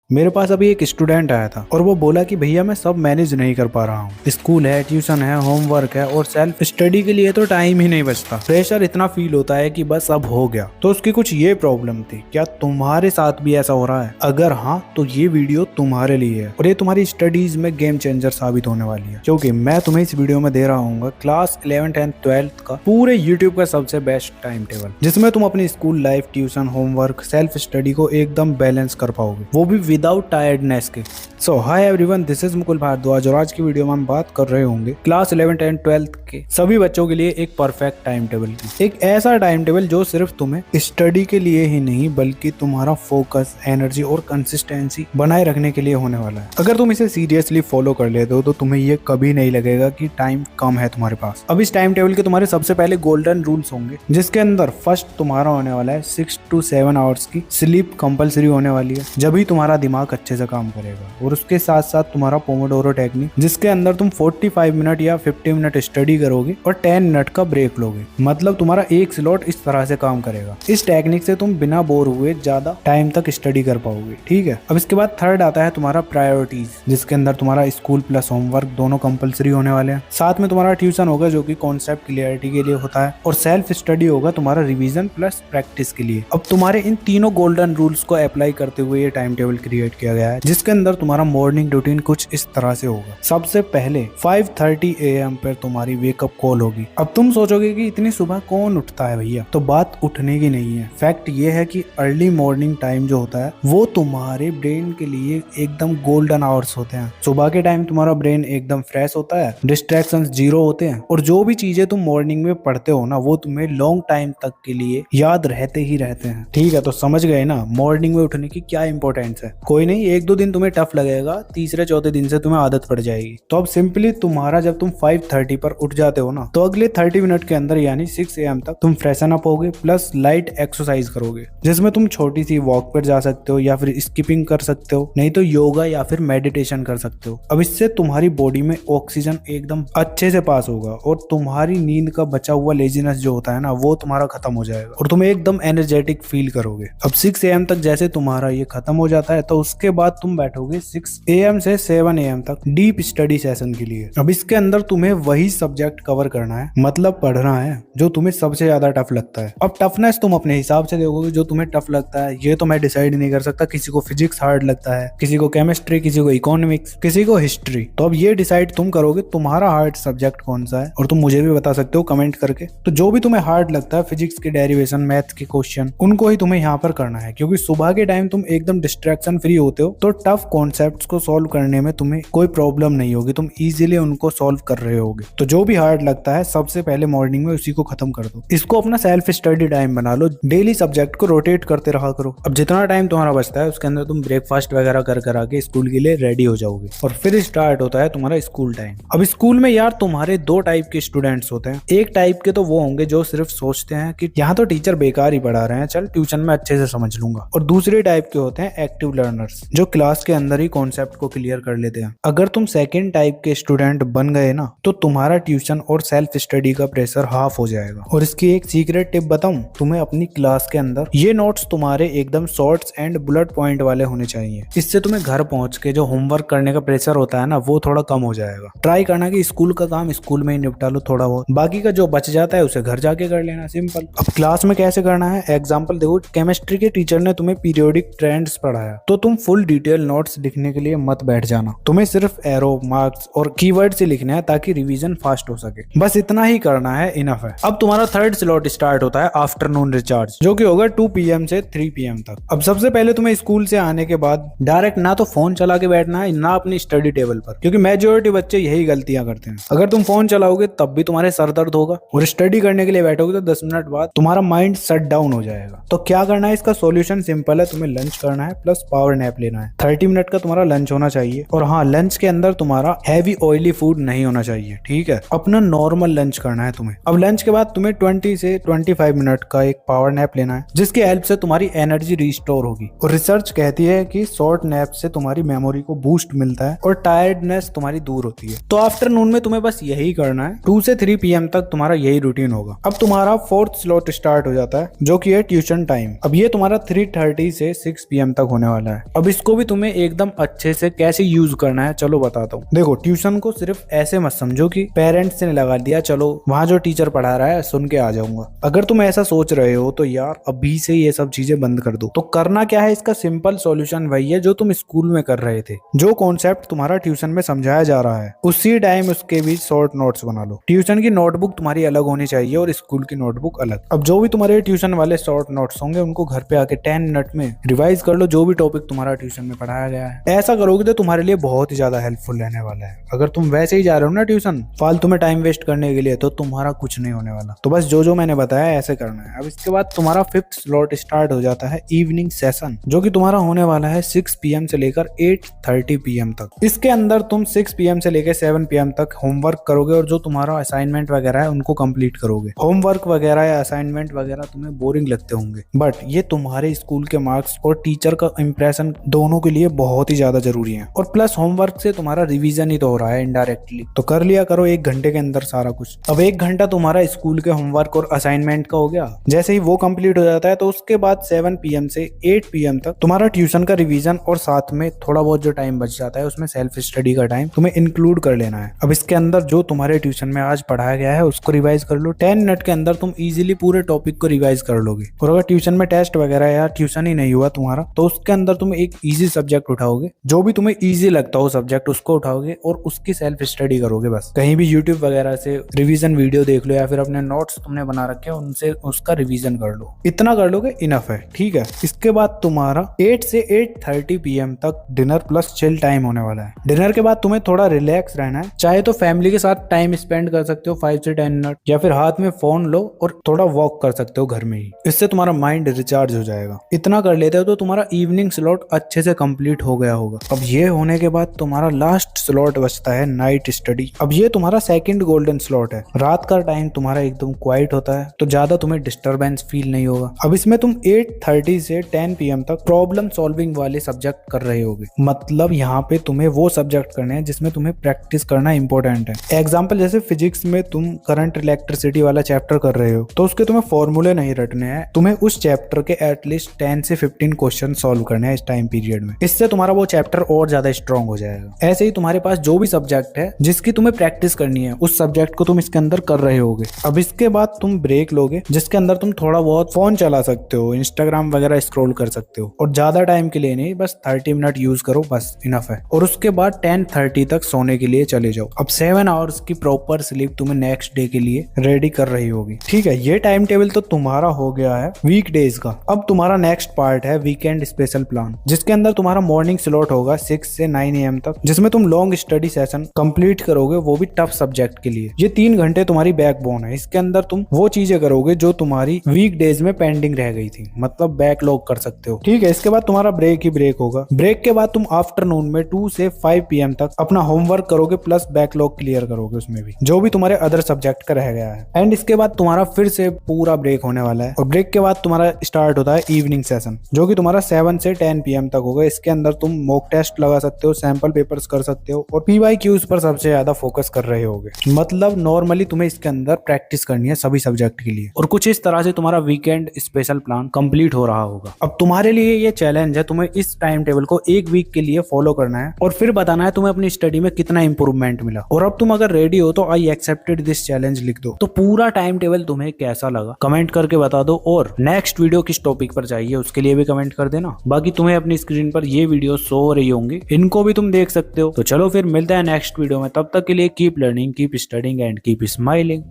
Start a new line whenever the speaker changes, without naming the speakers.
मेरे पास अभी एक स्टूडेंट आया था और वो बोला कि भैया मैं सब मैनेज नहीं कर पा रहा हूँ। स्कूल है, ट्यूशन है, होमवर्क है और सेल्फ स्टडी के लिए तो टाइम ही नहीं बचता। प्रेशर इतना फील होता है कि बस अब हो गया। तो उसकी कुछ ये प्रॉब्लम थी। क्या तुम्हारे साथ भी ऐसा हो रहा है? अगर हाँ तो ये वीडियो तुम्हारे लिए है और ये तुम्हारी स्टडीज में गेम चेंजर साबित होने वाली है, क्योंकि मैं तुम्हें इस वीडियो में दे रहा हूँ क्लास 11th एंड 12th का पूरे यूट्यूब का सबसे बेस्ट टाइम टेबल, जिसमें तुम अपनी school life, tuition, homework, self study को एकदम बैलेंस कर पाओगे, वो भी विदाउट टायर्डनेस के। So hi everyone, this is Mukul Bhardwaj और आज की वीडियो में हम बात कर रहे होंगे क्लास 11th एंड 12th के सभी बच्चों के लिए एक परफेक्ट टाइम टेबल की। एक ऐसा टाइम टेबल जो सिर्फ तुम्हें स्टडी के लिए ही नहीं बल्कि तुम्हारा फोकस, एनर्जी और कंसिस्टेंसी बनाए रखने के लिए होने वाला है। अगर तुम इसे सीरियसली फॉलो कर लेते हो तो तुम्हें ये कभी नहीं लगेगा कि टाइम कम है तुम्हारे पास। अब इस टाइम टेबल के तुम्हारे सबसे पहले गोल्डन रूल्स होंगे, जिसके अंदर फर्स्ट तुम्हारा होने वाला है 6 to 7 आवर्स की स्लीप कंपलसरी होने वाली है, जब ही तुम्हारा दिमाग अच्छे से काम करेगा। और उसके साथ साथ तुम्हारा पोमोडोरो टेक्निक, जिसके अंदर तुम 45 मिनट या 50 मिनट स्टडी करोगे और 10 मिनट का ब्रेक लोगे। मतलब तुम्हारा एक स्लॉट इस तरह से काम करेगा। इस टेक्निक से तुम बिना बोर हुए ज्यादा टाइम तक स्टडी कर पाओगे। ठीक है, अब इसके बाद थर्ड आता है तुम्हारा प्रायोरिटीज, जिसके अंदर तुम्हारा स्कूल प्लस होमवर्क दोनों कंपलसरी होने वाले हैं। साथ में तुम्हारा ट्यूशन होगा जो कि कॉन्सेप्ट क्लियरिटी के लिए होता है, और सेल्फ स्टडी होगा तुम्हारा रिवीजन प्लस प्रैक्टिस के लिए। अब तुम्हारे इन तीनों गोल्डन रूल्स को अप्लाई करते हुए ये टाइम टेबल क्रिएट किया गया है, जिसके अंदर तुम्हारा मॉर्निंग रूटीन कुछ इस तरह से होगा। सबसे पहले 5:30 AM पर तुम्हारी वेकअप कॉल होगी। अब तुम सोचोगे कि इतनी सुबह कौन उठता है भैया, तो बात उठने की नहीं है। फैक्ट ये है कि अर्ली मॉर्निंग टाइम जो होता है वो तुम्हारे ब्रेन के लिए एकदम गोल्डन आवर्स होते हैं। सुबह के टाइम तुम्हारा ब्रेन एकदम फ्रेश होता है, डिस्ट्रैक्शंस जीरो होते हैं, और जो भी चीजें तुम मॉर्निंग में पढ़ते हो ना वो तुम्हें लॉन्ग टाइम तक के लिए याद रहते ही रहते हैं। ठीक है, तो समझ गए ना मॉर्निंग में उठने की क्या इंपॉर्टेंस है। कोई नहीं, 1-2 दिन तुम्हें टफ लगेगा, तीसरे चौथे दिन से तुम्हें आदत पड़ जाएगी। तो अब सिंपली तुम्हारा जब तुम 5:30 पर उठ जाते हो ना, तो अगले 30 मिनट के अंदर यानी 6 AM तक तुम फ्रेशन अप होगे प्लस लाइट एक्सरसाइज करोगे, जिसमें तुम छोटी सी वॉक पर जा सकते हो या फिर स्किपिंग कर सकते हो, नहीं तो योगा या फिर मेडिटेशन कर सकते हो। अब इससे तुम्हारी बॉडी में ऑक्सीजन एकदम अच्छे से पास होगा और तुम्हारी नींद का बचा हुआ लेजीनेस जो होता है ना वो तुम्हारा खत्म हो जाएगा और तुम एकदम एनर्जेटिक फील करोगे। अब 6 AM तक जैसे तुम्हारा ये खत्म हो जाता है तो उसके बाद तुम बैठोगे 6 AM से 7 AM तक डीप स्टडी सेशन के लिए। अब इसके अंदर तुम्हें वही सब्जेक्ट कवर करना है, मतलब पढ़ना है जो तुम्हें सबसे ज्यादा टफ लगता है। अब टफनेस तुम अपने हिसाब से देखोगे, जो तुम्हें टफ लगता है ये तो मैं डिसाइड नहीं कर सकता। किसी को फिजिक्स हार्ड लगता है, किसी को केमिस्ट्री, किसी को इकोनॉमिक्स, किसी को हिस्ट्री। तो अब ये डिसाइड तुम करोगे तुम्हारा हार्ड सब्जेक्ट कौन सा है, और तुम मुझे भी बता सकते हो कमेंट करके। तो जो भी तुम्हें हार्ड लगता है, फिजिक्स की डेरिवेशन, मैथ के क्वेश्चन, उनको ही तुम्हें यहाँ पर करना है, क्योंकि सुबह के टाइम तुम एकदम डिस्ट्रैक्शन फ्री होते हो, तो टफ कॉन्सेप्ट्स को सॉल्व करने में तुम्हें कोई प्रॉब्लम नहीं होगी, तुम इजीली उनको सॉल्व कर रहे होगे। तो जो भी हार्ड लगता है सबसे पहले मॉर्निंग में उसी को खत्म कर दो। इसको अपना सेल्फ स्टडी टाइम बना लो, डेली सब्जेक्ट को रोटेट करते रहा करो। अब जितना टाइम तुम्हारा बचता है उसके अंदर तुम ब्रेकफास्ट वगैरह कर आके स्कूल के लिए रेडी हो जाओगे, और फिर स्टार्ट होता है तुम्हारा स्कूल टाइम। अब स्कूल में यार तुम्हारे दो टाइप के स्टूडेंट्स होते हैं। एक टाइप के तो वो होंगे जो सिर्फ सोचते हैं कि यहाँ तो टीचर बेकार ही पढ़ा रहे हैं, चल ट्यूशन में अच्छे से समझ लूंगा। और दूसरे टाइप के होते हैं एक्टिव लर्नर्स, जो क्लास के अंदर ही कॉन्सेप्ट को क्लियर कर लेते हैं। अगर तुम सेकंड टाइप के स्टूडेंट बन गए ना, तो तुम्हारा ट्यूशन और सेल्फ स्टडी का प्रेशर हाफ हो जाएगा। और इसकी एक सीक्रेट टिप बताऊं तुम्हें, अपनी क्लास के अंदर ये नोट्स तुम्हारे एकदम शॉर्ट्स एंड बुलेट पॉइंट वाले होने चाहिए। इससे तुम्हें घर पहुंच के जो होमवर्क करने का प्रेशर होता है ना वो थोड़ा कम हो जाएगा। ट्राई करना कि स्कूल का काम स्कूल में ही निपटा लो थोड़ा बहुत, बाकी का जो बच जाता है उसे घर जाके कर लेना, सिंपल। अब क्लास में कैसे करना है एग्जाम्पल देखो। केमिस्ट्री के टीचर ने तुम्हें पीरियोडिक ट्रेंड्स पढ़ाया, तो तुम फुल डिटेल नोट्स लिखने के लिए मत बैठ जाना। तुम्हें सिर्फ एरो, मार्क्स और कीवर्ड से लिखना है ताकि रिवीजन फास्ट हो सके। बस इतना ही करना है, इनफ है। अब तुम्हारा थर्ड स्लॉट स्टार्ट होता है आफ्टरनून रिचार्ज, जो कि होगा 2 PM से 3 PM तक। अब सबसे पहले तुम्हें स्कूल से आने के बाद डायरेक्ट ना तो फोन चला के बैठना है, ना अपनी स्टडी टेबल पर, क्योंकि मेजोरिटी बच्चे यही गलतियां करते हैं। अगर तुम फोन चलाओगे तब भी तुम्हारे सर दर्द होगा, और स्टडी करने के लिए बैठोगे तो 10 मिनट बाद तुम्हारा माइंड शट डाउन हो जाएगा। तो क्या करना है, इसका सॉल्यूशन सिंपल है, तुम्हें लंच करना है प्लस पावर नैप लेना है। 30 मिनट का तुम्हारा तुम्हारा लंच होना चाहिए। और हाँ, लंच के अंदर तुम्हारा हैवी ऑयली फूड नहीं होना चाहिए, ठीक है। अपना नॉर्मल लंच करना है तुम्हें। अब लंच के बाद तुम्हें 20 से 25 मिनट का एक पावर नैप लेना है, जिसकी हेल्प से तुम्हारी एनर्जी रिस्टोर होगी। और रिसर्च कहती है कि शॉर्ट नैप से तुम्हारी मेमोरी को बूस्ट मिलता है और टायर्डनेस तुम्हारी दूर होती है। तो आफ्टरनून में तुम्हें बस यही करना है। 2 से 3 PM तक तुम्हारा यही रूटीन होगा। अब तुम्हारा 4th स्लॉट स्टार्ट हो जाता है, जो कि है ट्यूशन टाइम। अब ये तुम्हारा 3:30 से 6 PM तक होने वाला है। अब इसको भी तुम्हें एकदम अच्छे से कैसे यूज करना है चलो बताता हूँ। देखो, ट्यूशन को सिर्फ ऐसे मत समझो कि पेरेंट्स ने लगा दिया, चलो वहाँ जो टीचर पढ़ा रहा है सुन के आ जाऊंगा। अगर तुम ऐसा सोच रहे हो तो यार अभी से ये सब चीजें बंद कर दो। तो करना क्या है, इसका सिंपल सॉल्यूशन वही है जो तुम स्कूल में कर रहे थे। जो कॉन्सेप्ट तुम्हारा ट्यूशन में समझाया जा रहा है उसी टाइम उसके भी शॉर्ट नोट्स बना लो। ट्यूशन की नोटबुक तुम्हारी अलग होनी चाहिए और स्कूल की नोटबुक अलग। अब जो भी तुम्हारे ट्यूशन वाले शॉर्ट नोट्स होंगे उनको घर पे आके 10 मिनट में रिवाइज कर लो, जो भी टॉपिक तुम्हारा ट्यूशन में पढ़ाया गया है। ऐसा करोगे तो तुम्हारे लिए बहुत ही ज्यादा हेल्पफुल रहने वाला है। अगर तुम वैसे ही जा रहे हो ना ट्यूशन फालतू में टाइम वेस्ट करने के लिए, तो तुम्हारा कुछ नहीं होने वाला। तो बस जो मैंने बताया ऐसे करना है। अब इसके बाद तुम्हारा 5th स्लॉट स्टार्ट हो जाता है इवनिंग सेशन, जो कि तुम्हारा होने वाला है 6 PM से लेकर 8:30 PM तक। इसके अंदर तुम 6 PM से लेकर 7 PM तक होमवर्क करोगे और जो तुम्हारा असाइनमेंट वगैरह है उनको कंप्लीट करोगे। होमवर्क वगैरह या असाइनमेंट वगैरह तुम्हें बोरिंग लगते होंगे, बट ये तुम्हारे स्कूल के मार्क्स और टीचर का इंप्रेशन दोनों के लिए बहुत ही ज्यादा जरूरी है। और प्लस होमवर्क से तुम्हारा रिवीजन ही तो हो रहा है इनडायरेक्टली, तो कर लिया करो 1 घंटे के अंदर सारा कुछ। अब 1 घंटा तुम्हारा स्कूल के होमवर्क और असाइनमेंट का हो गया। जैसे ही वो कंप्लीट हो जाता है तो उसके बाद 7 PM से 8 PM तक तुम्हारा ट्यूशन का रिवीजन और साथ में थोड़ा बहुत जो टाइम बच जाता है उसमें सेल्फ स्टडी का टाइम तुम्हें इंक्लूड कर लेना है। अब इसके अंदर जो तुम्हारे ट्यूशन में आज पढ़ाया गया है उसको रिवाइज कर लो। 10 मिनट के अंदर तुम इजीली पूरे टॉपिक को रिवाइज कर लोगे। और अगर ट्यूशन में टेस्ट वगैरह या ट्यूशन ही नहीं हुआ तुम्हारा तो उसके अंदर तुम एक इजी सब्जेक्ट उठाओगे, जो भी तुम्हें इजी लगता हो सब्जेक्ट उसको उठाओगे और उसकी सेल्फ स्टडी करोगे। बस कहीं भी यूट्यूब वगैरह से रिवीजन वीडियो देख लो या फिर अपने नोट्स तुमने बना रखे हैं उनसे उसका रिवीजन कर लो। इतना कर लोगे इनफ है, ठीक है। इसके बाद तुम्हारा 8 से 8:30 PM तक डिनर प्लस चिल टाइम होने वाला है। डिनर के बाद तुम्हें थोड़ा रिलैक्स रहना है। चाहे तो फैमिली के साथ टाइम स्पेंड कर सकते हो 5 से 10 मिनट, या फिर हाथ में फोन लो और थोड़ा वॉक कर सकते हो घर में ही। इससे तुम्हारा माइंड रिचार्ज हो जाएगा। इतना कर लेते हो तो तुम्हारा इवनिंग स्लॉट अच्छे से कंप्लीट हो गया होगा। अब ये होने के बाद तुम्हारा लास्ट स्लॉट बचता है नाइट स्टडी। अब ये तुम्हारा सेकंड गोल्डन स्लॉट है। रात का टाइम तुम्हारा एकदम क्वाइट होता है तो ज्यादा तुम्हें डिस्टरबेंस फील नहीं होगा। अब इसमें तुम 8:30 से 10 PM तक प्रॉब्लम सॉल्विंग वाले सब्जेक्ट कर रहे होगे। मतलब यहाँ पे तुम्हें वो सब्जेक्ट करने हैं जिसमें तुम्हें प्रैक्टिस करना इंपॉर्टेंट है। एग्जाम्पल जैसे फिजिक्स में तुम करंट इलेक्ट्रिसिटी वाला चैप्टर कर रहे हो तो उसके तुम्हें फॉर्मूले नहीं रटने हैं, तुम्हें उस चैप्टर के एटलीस्ट 10 से 15 क्वेश्चन सॉल्व करने हैं इस टाइम पीरियड में। इससे तुम्हारा वो चैप्टर और ज्यादा स्ट्रॉन्ग हो जाएगा। ऐसे ही तुम्हारे पास जो भी सब्जेक्ट है जिसकी तुम्हें प्रैक्टिस करनी है उस सब्जेक्ट को तुम इसके अंदर कर रहे होगे। अब इसके बाद तुम ब्रेक लोगे जिसके अंदर तुम थोड़ा बहुत फोन चला सकते हो, इंस्टाग्राम वगैरह स्क्रॉल कर सकते हो, और ज्यादा टाइम के लिए नहीं, बस 30 मिनट यूज करो, बस इनफ है। और उसके बाद 10:30 तक सोने के लिए चले जाओ। अब 7 आवर्स की प्रॉपर स्लीप तुम्हें नेक्स्ट डे के लिए रेडी कर रही होगी, ठीक है। ये टाइम टेबल तो तुम्हारा हो गया है वीक डेज का। अब तुम्हारा नेक्स्ट पार्ट है वीकेंड स्पेशल प्लान, जिसके अंदर तुम्हारा मॉर्निंग स्लॉट होगा 6 से 9 AM तक, जिसमें तुम लॉन्ग स्टडी सेशन कंप्लीट करोगे, वो भी टफ सब्जेक्ट के लिए। ये 3 घंटे तुम्हारी बैकबोन है। इसके अंदर तुम वो चीजें करोगे जो तुम्हारी वीक डेज में पेंडिंग रह गई थी, मतलब बैकलॉग कर सकते हो, ठीक है। इसके बाद तुम्हारा ब्रेक ही ब्रेक होगा। ब्रेक के बाद तुम आफ्टरनून में 2 से 5 PM तक अपना होमवर्क करोगे प्लस बैकलॉग क्लियर करोगे उसमें भी, जो भी तुम्हारे अदर सब्जेक्ट का रह गया है। एंड इसके बाद तुम्हारा फिर से पूरा ब्रेक होने वाला है। और ब्रेक के बाद तुम्हारा स्टार्ट होता है इवनिंग सेशन, जो कि तुम्हारा 7 से 10 PM तक होगा। इसके अंदर तुम मॉक टेस्ट लगा सकते हो, सैंपल पेपर्स कर सकते हो और PYQs पर सबसे ज्यादा फोकस कर रहे होगे। मतलब नॉर्मली तुम्हें इसके अंदर प्रैक्टिस करनी है सभी सब्जेक्ट के लिए। और कुछ इस तरह से तुम्हारा वीकेंड स्पेशल प्लान कंप्लीट हो रहा होगा। अब तुम्हारे लिए ये चैलेंज है, तुम्हें इस टाइम टेबल को 1 वीक के लिए फॉलो करना है और फिर बताना है तुम्हें अपनी स्टडी में कितना इंप्रूवमेंट मिला। और अब तुम अगर रेडी हो तो आई एक्सेप्टेड दिस चैलेंज लिख दो। तो पूरा टाइम टेबल तुम्हें कैसा लगा कमेंट करके बता दो, और नेक्स्ट वीडियो किस टॉपिक पर चाहिए उसके लिए भी कमेंट कर देना। बाकी तुम्हें अपनी स्क्रीन पर ये वीडियो शो हो रही होंगी, इनको भी तुम देख सकते हो। तो चलो फिर मिलते हैं नेक्स्ट वीडियो में, तब तक के लिए keep learning, keep studying and keep smiling.